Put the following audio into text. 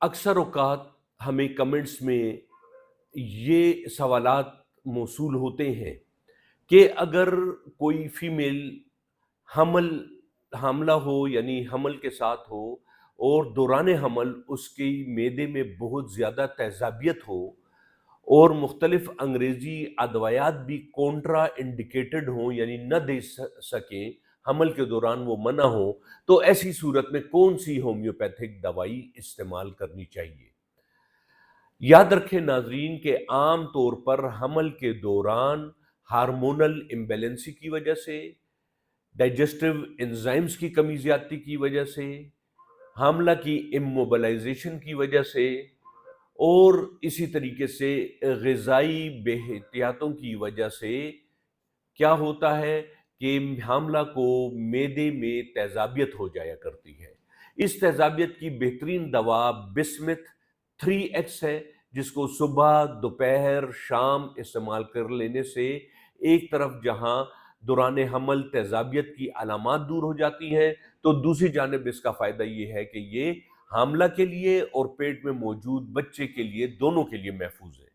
اکثر اوقات ہمیں کمنٹس میں یہ سوالات موصول ہوتے ہیں کہ اگر کوئی فیمیل حمل حاملہ ہو، یعنی حمل کے ساتھ ہو، اور دوران حمل اس کی معدے میں بہت زیادہ تیزابیت ہو اور مختلف انگریزی ادویات بھی کونٹرا انڈیکیٹڈ ہوں، یعنی نہ دے سکیں، حمل کے دوران وہ منع ہوں، تو ایسی صورت میں کون سی ہومیوپیتھک دوائی استعمال کرنی چاہیے؟ یاد رکھیں ناظرین کہ عام طور پر حمل کے دوران ہارمونل امبیلنسی کی وجہ سے، ڈائجسٹو انزائمز کی کمی زیادتی کی وجہ سے، حاملہ کی اموبلائزیشن کی وجہ سے، اور اسی طریقے سے غذائی بے احتیاطوں کی وجہ سے کیا ہوتا ہے کہ حاملہ کو معدے میں تیزابیت ہو جایا کرتی ہے۔ اس تیزابیت کی بہترین دوا بسمتھ 3X ہے، جس کو صبح، دوپہر، شام استعمال کر لینے سے ایک طرف جہاں دوران حمل تیزابیت کی علامات دور ہو جاتی ہیں، تو دوسری جانب اس کا فائدہ یہ ہے کہ یہ حاملہ کے لیے اور پیٹ میں موجود بچے کے لیے، دونوں کے لیے محفوظ ہے۔